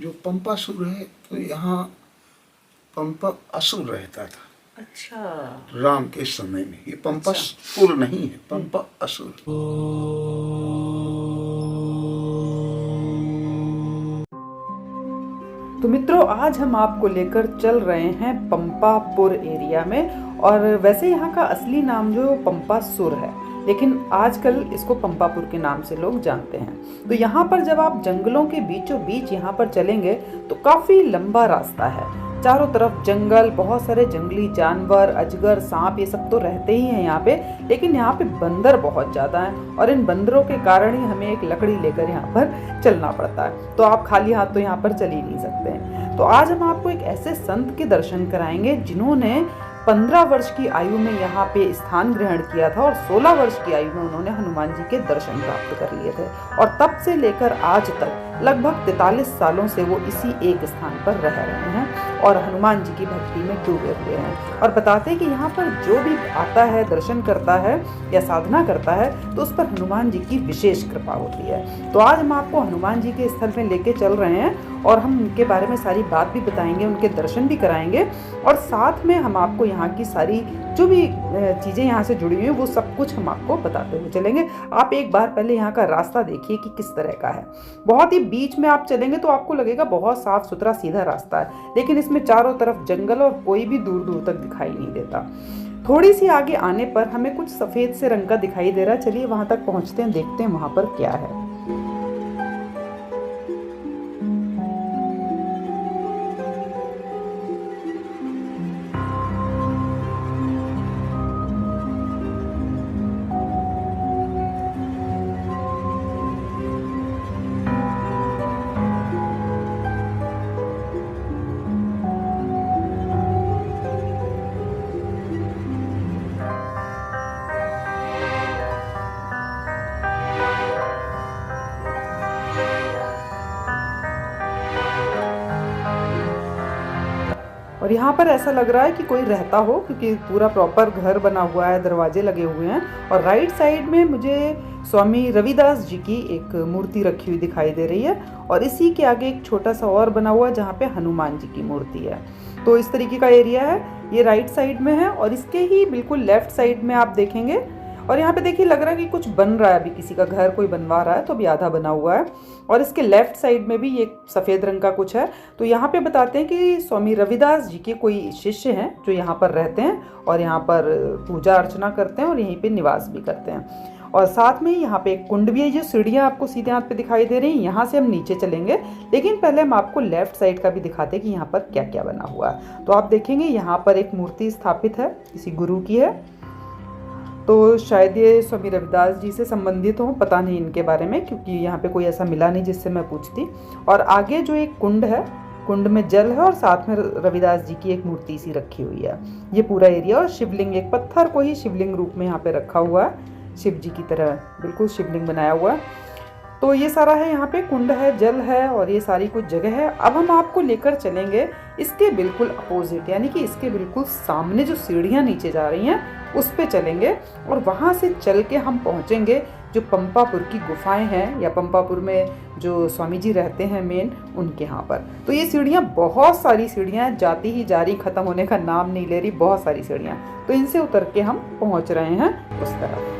जो पंपासुर है तो यहाँ पंपा असुर रहता था। अच्छा। राम के समय में। ये पंपासुर नहीं है, पंपा असुर। तो मित्रों, आज हम आपको लेकर चल रहे हैं पंपापुर एरिया में। और वैसे यहाँ का असली नाम जो पंपासुर है, लेकिन आजकल इसको पंपापुर के नाम से लोग जानते हैं। तो यहाँ पर जब आप जंगलों के बीचों बीच यहाँ पर चलेंगे तो काफ़ी लंबा रास्ता है। चारों तरफ जंगल, बहुत सारे जंगली जानवर, अजगर, सांप, ये सब तो रहते ही हैं यहाँ पे। लेकिन यहाँ पे बंदर बहुत ज़्यादा हैं और इन बंदरों के कारण ही हमें एक लकड़ी लेकर यहाँ पर चलना पड़ता है। तो आप खाली हाथ तो यहाँ पर चल ही नहीं सकते हैं। तो आज हम आपको एक ऐसे संत के दर्शन कराएंगे जिन्होंने 15 वर्ष की आयु में यहाँ पे स्थान ग्रहण किया था और 16 वर्ष की आयु में उन्होंने हनुमान जी के दर्शन प्राप्त कर लिए थे। और तब से लेकर आज तक लगभग 43 सालों से वो इसी एक स्थान पर रह रहे हैं और हनुमान जी की भक्ति में डूबे हुए हैं। और बताते हैं कि यहाँ पर जो भी आता है, दर्शन करता है या साधना करता है, तो उस पर हनुमान जी की विशेष कृपा होती है। तो आज हम आपको हनुमान जी के स्थल में लेके चल रहे हैं और हम उनके बारे में सारी बात भी बताएंगे, उनके दर्शन भी कराएंगे और साथ में हम आपको यहाँ की सारी जो भी चीज़ें यहाँ से जुड़ी हुई हैं वो सब कुछ हम आपको बताते हुए चलेंगे। आप एक बार पहले यहाँ का रास्ता देखिए कि किस तरह का है। बहुत ही बीच में आप चलेंगे तो आपको लगेगा बहुत साफ सुथरा सीधा रास्ता है, लेकिन इसमें चारों तरफ जंगल और कोई भी दूर दूर तक दिखाई नहीं देता। थोड़ी सी आगे आने पर हमें कुछ सफ़ेद से रंग का दिखाई दे रहा है। चलिए वहाँ तक पहुँचते हैं, देखते हैं वहाँ पर क्या है। और यहाँ पर ऐसा लग रहा है कि कोई रहता हो, क्योंकि पूरा प्रॉपर घर बना हुआ है, दरवाजे लगे हुए हैं। और राइट साइड में मुझे स्वामी रविदास जी की एक मूर्ति रखी हुई दिखाई दे रही है और इसी के आगे एक छोटा सा और बना हुआ है जहाँ पे हनुमान जी की मूर्ति है। तो इस तरीके का एरिया है, ये राइट साइड में है। और इसके ही बिल्कुल लेफ्ट साइड में आप देखेंगे और यहाँ पे देखिए लग रहा है कि कुछ बन रहा है, अभी किसी का घर कोई बनवा रहा है, तो अभी आधा बना हुआ है। और इसके लेफ्ट साइड में भी ये सफ़ेद रंग का कुछ है। तो यहाँ पे बताते हैं कि स्वामी रविदास जी के कोई शिष्य हैं जो यहाँ पर रहते हैं और यहाँ पर पूजा अर्चना करते हैं और यहीं पे निवास भी करते हैं। और साथ में यहाँ पे एक कुंड भी है। जो सीढ़ियाँ आपको सीधे हाथ पे दिखाई दे रही हैं, यहाँ से हम नीचे चलेंगे, लेकिन पहले हम आपको लेफ्ट साइड का भी दिखाते हैं कि यहाँ पर क्या क्या बना हुआ है। तो आप देखेंगे यहाँ पर एक मूर्ति स्थापित है, किसी गुरु की है। तो शायद ये स्वामी रविदास जी से संबंधित हो, पता नहीं इनके बारे में, क्योंकि यहाँ पे कोई ऐसा मिला नहीं जिससे मैं पूछती। और आगे जो एक कुंड है, कुंड में जल है और साथ में रविदास जी की एक मूर्ति सी रखी हुई है। ये पूरा एरिया। और शिवलिंग, एक पत्थर को ही शिवलिंग रूप में यहाँ पे रखा हुआ है, शिव जी की तरह बिल्कुल शिवलिंग बनाया हुआ है। तो ये सारा है, यहाँ पे कुंड है, जल है और ये सारी कुछ जगह है। अब हम आपको लेकर चलेंगे इसके बिल्कुल अपोजिट, यानी कि इसके बिल्कुल सामने जो सीढ़ियाँ नीचे जा रही हैं उस पे चलेंगे और वहाँ से चल के हम पहुँचेंगे जो पंपापुर की गुफाएं हैं, या पंपापुर में जो स्वामी जी रहते हैं मेन, उनके यहाँ पर। तो ये सीढ़ियाँ, बहुत सारी सीढ़ियाँ जाती ही जा रही, ख़त्म होने का नाम नहीं ले रही, बहुत सारी सीढ़ियाँ। तो इनसे उतर के हम पहुँच रहे हैं उस तरफ।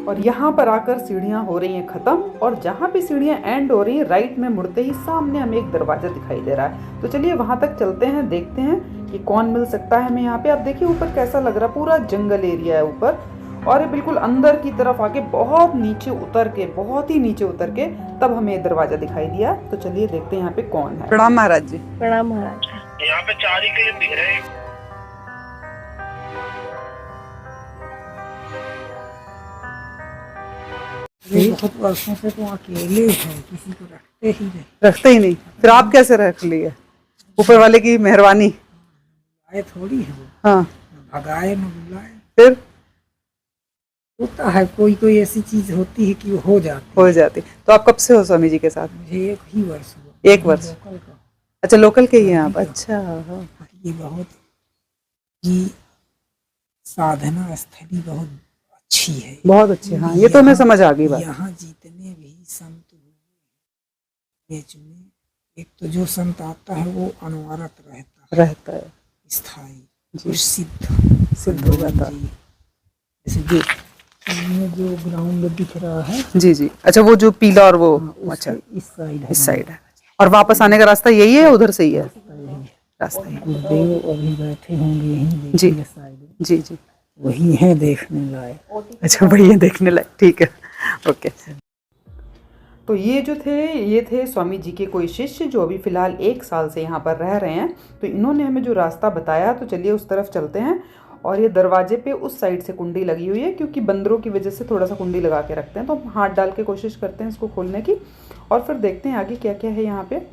और यहाँ पर आकर सीढ़ियाँ हो रही हैं ख़त्म, और जहाँ पे सीढ़ियाँ एंड हो रही हैं, राइट में मुड़ते ही सामने हमें एक दरवाज़ा दिखाई दे रहा है। तो चलिए वहाँ तक चलते हैं, देखते हैं कि कौन मिल सकता है हमें यहाँ पे। आप देखिए ऊपर कैसा लग रहा है, पूरा जंगल एरिया है ऊपर, और ये बिल्कुल अंदर की तरफ आके बहुत नीचे उतर के, बहुत ही नीचे उतर के तब हमें ये दरवाज़ा दिखाई दिया। तो चलिए देखते हैं यहाँ पे कौन है। प्रणाम महाराज जी। प्रणाम महाराज। यहाँ पे 4 ही क्लिप दिख रहे हैं। बहुत वर्षों से तो अकेले हैं, किसी को रखते ही नहीं। रखते ही नहीं, फिर आप कैसे रख लिए? ऊपर वाले की मेहरबानी। आए थोड़ी है वो, हाँ, भगाए न बुलाए। फिर होता है, कोई कोई ऐसी चीज होती है कि वो हो जाती हो जाती। तो आप कब से हो स्वामी जी के साथ? मुझे 1 ही वर्ष हुआ। 1 वर्ष। लोकल का। अच्छा, लोकल के ही हैं आप? अच्छा, हाँ। ये बहुत ये साधना स्थली बहुत अच्छी है। बहुत अच्छी, हाँ, ये तो हमें समझ आ गई बात। यहाँ जितने भी संत हुए में, एक तो जो संत आता है वो अनवरत रहता है, स्थायी, कुछ सिद्ध हो जाता है। जैसे जी सामने जो ग्राउंड दिख रहा है, जी जी। अच्छा, वो जो पीला और वो, अच्छा, इस साइड है, इस साइड है। और वापस आने का रास्ता यही है, उधर से ही है रास्ता? ही गुरुदेव अभी बैठे होंगे यहीं, जी देखिए साइड जी जी। वही है देखने लायक। अच्छा, वही है देखने लायक, ठीक है, ओके। तो ये जो थे, ये थे स्वामी जी के कोई शिष्य जो अभी फ़िलहाल 1 साल से यहाँ पर रह रहे हैं। तो इन्होंने हमें जो रास्ता बताया, तो चलिए उस तरफ चलते हैं। और ये दरवाजे पे उस साइड से कुंडी लगी हुई है, क्योंकि बंदरों की वजह से थोड़ा सा कुंडी लगा के रखते हैं। तो हम हाथ डाल के कोशिश करते हैं इसको खोलने की, और फिर देखते हैं आगे क्या क्या है यहाँ पे।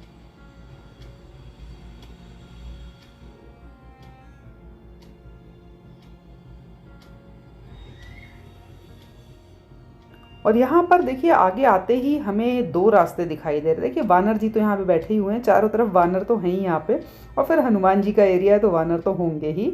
और यहाँ पर देखिए, आगे आते ही हमें 2 रास्ते दिखाई दे रहे हैं। देखिए, वानर जी तो यहाँ पे बैठे ही हुए हैं, चारों तरफ वानर तो हैं ही यहाँ पे, और फिर हनुमान जी का एरिया है तो वानर तो होंगे ही।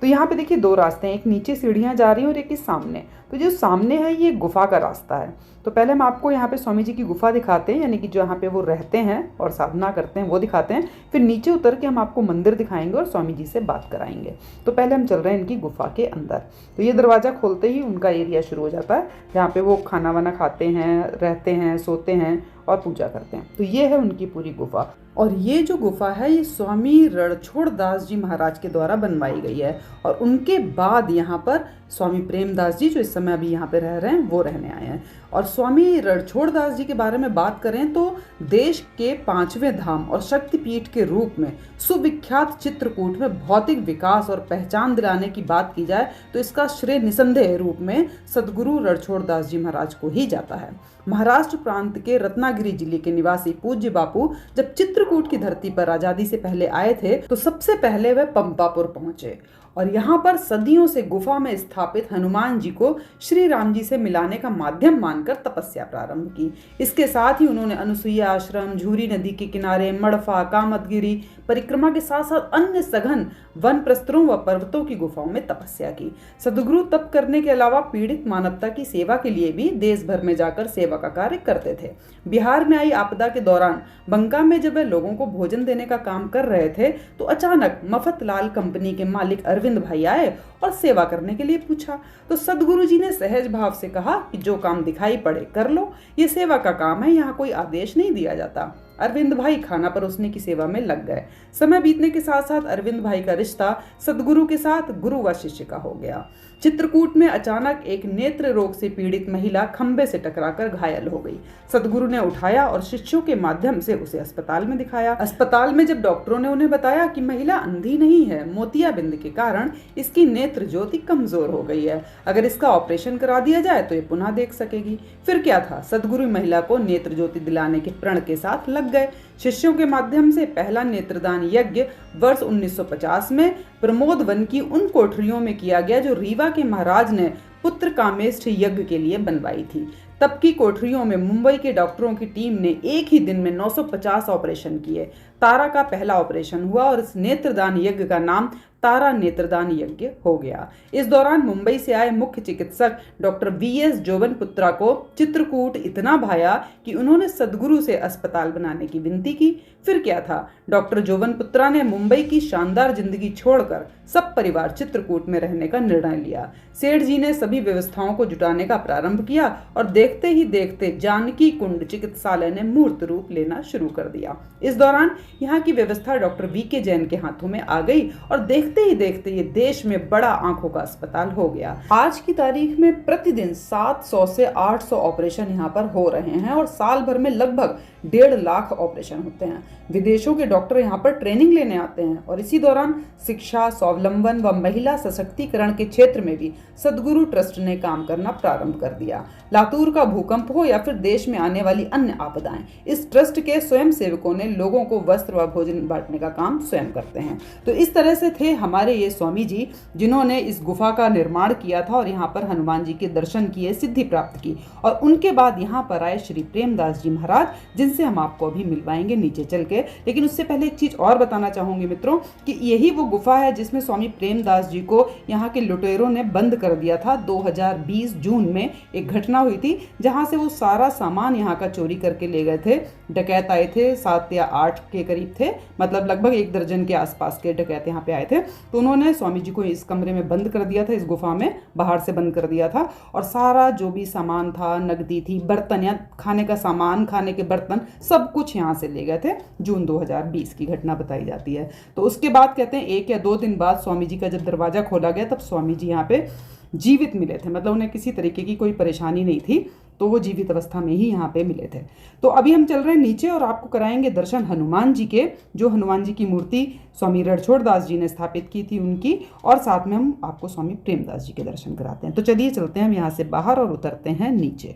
तो यहाँ पे देखिए 2 रास्ते हैं, एक नीचे सीढ़ियाँ जा रही हैं और एक इस सामने। तो जो सामने है ये गुफा का रास्ता है। तो पहले हम आपको यहाँ पे स्वामी जी की गुफा दिखाते हैं, यानी कि जो यहाँ पे वो रहते हैं और साधना करते हैं वो दिखाते हैं। फिर नीचे उतर के हम आपको मंदिर दिखाएंगे और स्वामी जी से बात कराएंगे। तो पहले हम चल रहे हैं इनकी गुफा के अंदर। तो ये दरवाज़ा खोलते ही उनका एरिया शुरू हो जाता है, जहाँ पे वो खाना वाना खाते हैं, रहते हैं, सोते हैं और पूजा करते हैं। तो ये है उनकी पूरी गुफा। और ये जो गुफा है ये स्वामी रणछोड़ दास जी महाराज के द्वारा बनवाई गई है, और उनके बाद यहाँ पर स्वामी प्रेमदास जी, जो इस समय अभी यहाँ पे रह रहे हैं, वो रहने आए हैं। और स्वामी रणछोड़ दास जी के बारे में बात करें तो देश के 5वें धाम और शक्तिपीठ के रूप में सुविख्यात चित्रकूट में भौतिक विकास और पहचान दिलाने की बात की जाए तो इसका श्रेय निसंदेह रूप में सदगुरु रणछोड़ दास जी महाराज को ही जाता है। महाराष्ट्र प्रांत के रत्नागिरी जिले के निवासी पूज्य बापू जब चित्रकूट की धरती पर आजादी से पहले आए थे तो सबसे पहले वे पंपापुर पहुंचे, और यहाँ पर सदियों से गुफा में स्थापित हनुमान जी को श्री राम जी से मिलाने का माध्यम मानकर तपस्या प्रारंभ की। इसके साथ ही उन्होंने अनुसुईया आश्रम, झूरी नदी के किनारे, मड़फा, कामतगिरी परिक्रमा के साथ साथ अन्य सघन वन प्रस्तरों व पर्वतों की गुफाओं में तपस्या की। सदगुरु तप करने के अलावा पीड़ित मानवता की सेवा के लिए भी देश भर में जाकर सेवा का कार्य करते थे। बिहार में आई आपदा के दौरान बंका में जब वे लोगों को भोजन देने का काम कर रहे थे तो अचानक मफतलाल कंपनी के मालिक अरविंद भाई आए और सेवा करने के लिए पूछा। तो सदगुरु जी ने सहज भाव से कहा कि जो काम दिखाई पड़े कर लो, ये सेवा का काम है, यहाँ कोई आदेश नहीं दिया जाता। अरविंद भाई खाना परोसने की सेवा में लग गए। समय बीतने के साथ साथ अरविंद भाई का रिश्ता सदगुरु के साथ गुरु व शिष्य का हो गया। चित्रकूट में अचानक एक नेत्र रोग से पीड़ित महिला खंबे से टकराकर घायल हो गई। सदगुरु ने उठाया और शिष्यों के माध्यम से उसे अस्पताल में दिखाया। अस्पताल में जब डॉक्टरों ने उन्हें बताया कि महिला अंधी नहीं है, मोतियाबिंद के कारण इसकी नेत्र ज्योति कमजोर हो गई है, अगर इसका ऑपरेशन करा दिया जाए तो ये पुनः देख सकेगी। फिर क्या था, सदगुरु महिला को नेत्र ज्योति दिलाने के प्रण के साथ लग गए। शिष्यों के माध्यम से पहला नेत्रदान यज्ञ वर्ष 1950 में प्रमोद वन की उन कोठरियों में किया गया जो रीवा के महाराज ने पुत्र कामेष्ठ यज्ञ के लिए बनवाई थी। तब की कोठरियों में मुंबई के डॉक्टरों की टीम ने एक ही दिन में 950 ऑपरेशन किए। तारा का पहला ऑपरेशन हुआ और इस नेत्रदान यज्ञ का नाम तारा नेत्रदान यज्ञ हो गया। इस दौरान मुंबई से आए मुख्य चिकित्सक डॉक्टर VS जोवनपुत्रा को चित्रकूट इतना भाया कि उन्होंने सदगुरु से अस्पताल बनाने की विनती की। फिर क्या था, डॉक्टर जोवनपुत्रा ने मुंबई की शानदार जिंदगी छोड़कर सब परिवार चित्रकूट में रहने का निर्णय लिया। सेठ जी ने सभी व्यवस्थाओं को जुटाने का प्रारंभ किया और देखते ही देखते जानकी कुंड चिकित्सालय ने मूर्त रूप लेना शुरू कर दिया। इस दौरान यहाँ की व्यवस्था डॉक्टर VK जैन के हाथों में आ गई और देखते ही देखते ये देश में बड़ा आंखों का अस्पताल हो गया। आज की तारीख में प्रतिदिन 700 से 800 ऑपरेशन यहाँ पर हो रहे हैं और साल भर में लगभग 1.5 लाख ऑपरेशन होते हैं। विदेशों के डॉक्टर यहाँ पर ट्रेनिंग लेने आते हैं और इसी दौरान शिक्षा, स्वावलंबन व महिला सशक्तिकरण के क्षेत्र में भी सद्गुरु ट्रस्ट ने काम करना प्रारंभ कर दिया। लातूर का भूकंप हो या फिर देश में आने वाली अन्य आपदाएं, इस ट्रस्ट के स्वयं सेवकों ने लोगों को वस्त्र व भोजन बांटने का काम स्वयं करते हैं। तो इस तरह से थे हमारे ये स्वामी जी, जिन्होंने इस गुफा का निर्माण किया था और यहाँ पर हनुमान जी के दर्शन किए, सिद्धि प्राप्त की। और उनके बाद यहाँ पर आए श्री प्रेमदास जी महाराज, जिनसे हम आपको अभी मिलवाएंगे नीचे चल के। लेकिन उससे पहले एक चीज और बताना चाहूंगी मित्रों कि यही वो गुफा है जिसमें स्वामी प्रेमदास जी को यहाँ के लुटेरों ने बंद कर दिया था। 2020 जून में एक घटना हुई थी जहां से वो सारा सामान यहाँ का चोरी करके ले गए थे। डकैत आए थे, 7 या 8 के करीब थे, मतलब लगभग 1 दर्जन के आसपास के डकैत यहाँ पे आए थे। तो उन्होंने स्वामी जी को इस कमरे में बंद कर दिया था, इस गुफा में बाहर से बंद कर दिया था, और सारा जो भी सामान था, नकदी थी, बर्तन या खाने का सामान, खाने के बर्तन, सब कुछ यहाँ से ले गए थे। जून 2020 की घटना बताई जाती है। तो उसके बाद कहते हैं 1 या 2 दिन बाद स्वामी जी का जब दरवाजा खोला गया तब स्वामी जी यहाँ पे जीवित मिले थे, मतलब उन्हें किसी तरीके की कोई परेशानी नहीं थी, तो वो जीवित अवस्था में ही यहाँ पे मिले थे। तो अभी हम चल रहे हैं नीचे और आपको कराएंगे दर्शन हनुमान जी के, जो हनुमान जी की मूर्ति स्वामी रणछोड़ दास जी ने स्थापित की थी उनकी, और साथ में हम आपको स्वामी प्रेमदास जी के दर्शन कराते हैं। तो चलिए चलते हैं हम यहाँ से बाहर और उतरते हैं नीचे।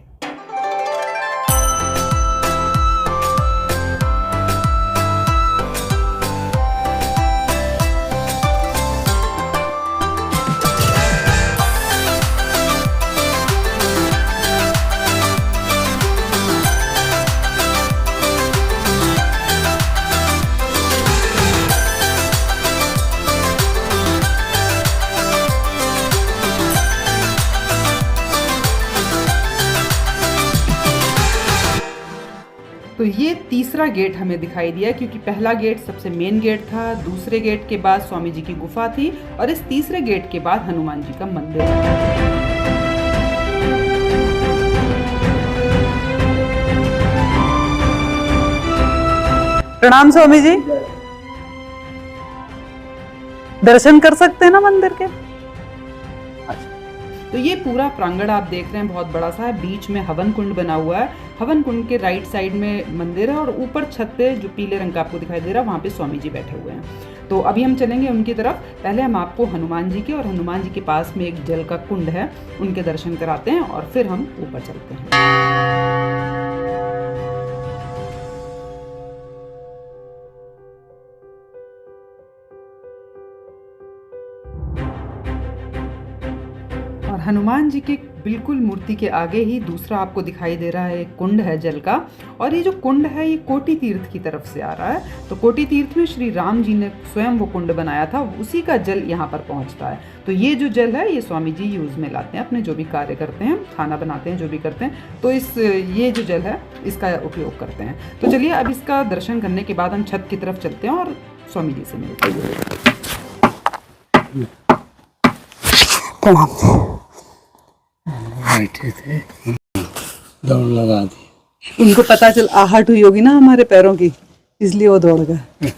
तो ये तीसरा गेट हमें दिखाई दिया, क्योंकि पहला गेट सबसे मेन गेट था, दूसरे गेट के बाद स्वामी जी की गुफा थी, और इस तीसरे गेट के बाद हनुमान जी का मंदिर है। प्रणाम स्वामी जी, दर्शन कर सकते हैं ना मंदिर के? तो ये पूरा प्रांगण आप देख रहे हैं बहुत बड़ा सा है, बीच में हवन कुंड बना हुआ है। हवन कुंड के राइट साइड में मंदिर है और ऊपर छत पे जो पीले रंग का आपको दिखाई दे रहा है वहाँ पे स्वामी जी बैठे हुए हैं। तो अभी हम चलेंगे उनकी तरफ। पहले हम आपको हनुमान जी के और हनुमान जी के पास में एक जल का कुंड है, उनके दर्शन कराते हैं और फिर हम ऊपर चलते हैं। हनुमान जी के बिल्कुल मूर्ति के आगे ही दूसरा आपको दिखाई दे रहा है एक कुंड है जल का, और ये जो कुंड है ये कोटि तीर्थ की तरफ से आ रहा है। तो कोटि तीर्थ में श्री राम जी ने स्वयं वो कुंड बनाया था, उसी का जल यहाँ पर पहुँचता है। तो ये जो जल है ये स्वामी जी यूज़ में लाते हैं, अपने जो भी कार्य करते हैं, खाना बनाते हैं, जो भी करते हैं, तो ये जो जल है इसका उपयोग करते हैं। तो चलिए अब इसका दर्शन करने के बाद हम छत की तरफ चलते हैं और स्वामी जी से मिलते हैं। बैठे थे, दौड़ लगा दी। उनको पता चल आहट हुई होगी ना हमारे पैरों की, इसलिए वो दौड़ गए।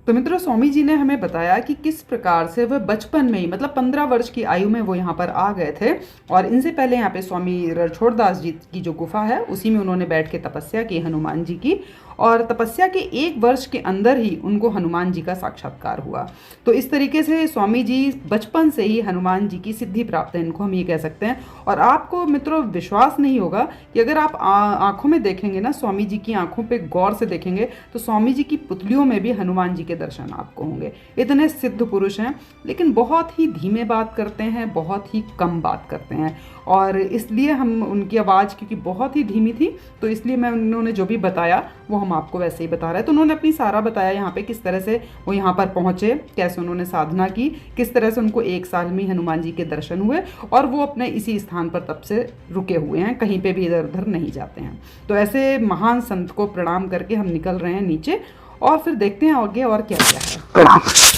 तो मित्रों, स्वामी जी ने हमें बताया कि किस प्रकार से वह बचपन में ही, मतलब 15 वर्ष की आयु में वो यहाँ पर आ गए थे, और इनसे पहले यहाँ पे स्वामी रणछोड़ दास जी की जो गुफा है उसी में उन्होंने बैठ के तपस्या की हनुमान जी की, और तपस्या के 1 वर्ष के अंदर ही उनको हनुमान जी का साक्षात्कार हुआ। तो इस तरीके से स्वामी जी बचपन से ही हनुमान जी की सिद्धि प्राप्त है, इनको हम ये कह सकते हैं। और आपको मित्रों विश्वास नहीं होगा कि अगर आप आंखों में देखेंगे ना, स्वामी जी की आंखों पे गौर से देखेंगे तो स्वामी जी की पुतलियों में भी हनुमान जी के दर्शन आपको होंगे। इतने सिद्ध पुरुष हैं, लेकिन बहुत ही धीमे बात करते हैं, बहुत ही कम बात करते हैं, और इसलिए हम उनकी आवाज़ क्योंकि बहुत ही धीमी थी तो इसलिए मैं उन्होंने जो भी बताया वो हम आपको वैसे ही बता रहे हैं। तो उन्होंने अपनी सारा बताया यहाँ पे, किस तरह से वो यहाँ पर पहुँचे, कैसे उन्होंने साधना की, किस तरह से उनको 1 साल में हनुमान जी के दर्शन हुए, और वो अपने इसी स्थान पर तब से रुके हुए हैं, कहीं पे भी इधर उधर नहीं जाते हैं। तो ऐसे महान संत को प्रणाम करके हम निकल रहे हैं नीचे, और फिर देखते हैं आगे और क्या क्या है।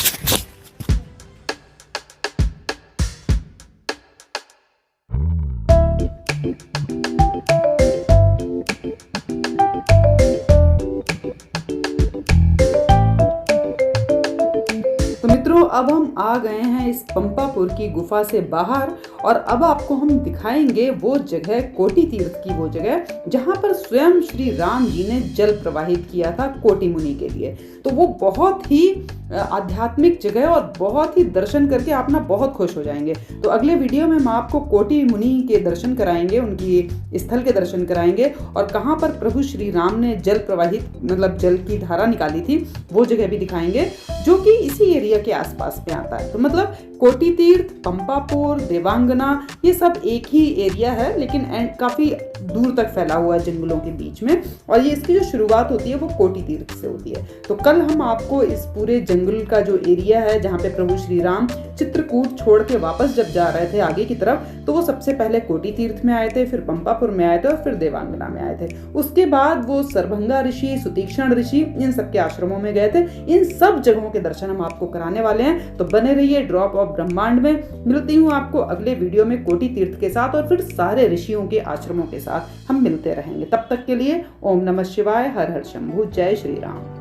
अब हम आ गए हैं इस पंपापुर की गुफा से बाहर और अब आपको हम दिखाएंगे वो जगह, कोटि तीर्थ की वो जगह जहाँ पर स्वयं श्री राम जी ने जल प्रवाहित किया था कोटि मुनि के लिए। तो वो बहुत ही आध्यात्मिक जगह और बहुत ही दर्शन करके आप ना बहुत खुश हो जाएंगे। तो अगले वीडियो में हम आपको कोटि मुनि के दर्शन कराएंगे, उनकी स्थल के दर्शन कराएंगे और कहाँ पर प्रभु श्री राम ने जल प्रवाहित मतलब जल की धारा निकाली थी वो जगह भी दिखाएंगे, जो कि इसी एरिया के आसपास में आता है। तो मतलब कोटि तीर्थ, पंपापुर, देवांगना ये सब एक ही एरिया है, लेकिन काफ़ी दूर तक फैला हुआ है जंगलों के बीच में, और ये इसकी जो शुरुआत होती है वो कोटि तीर्थ से होती है। तो कल हम आपको इस पूरे जंगल का जो एरिया है जहाँ पे प्रभु श्री राम चित्रकूट छोड़ के वापस जब जा रहे थे आगे की तरफ, तो वो सबसे पहले कोटि तीर्थ में आए थे, फिर पंपापुर में आए थे और फिर देवांगना में आए थे। उसके बाद वो सरभंगा ऋषि, सुतीक्षण ऋषि, इन सब के आश्रमों में गए थे। इन सब जगहों के दर्शन हम आपको कराने वाले हैं, तो बने रहिए ड्रॉप ऑफ ब्रह्मांड में। मिलती हूँ आपको अगले वीडियो में कोटि तीर्थ के साथ और फिर सारे ऋषियों के आश्रमों के साथ हम मिलते रहेंगे। तब तक के लिए ओम नमः शिवाय, हर हर शंभु, जय श्री राम।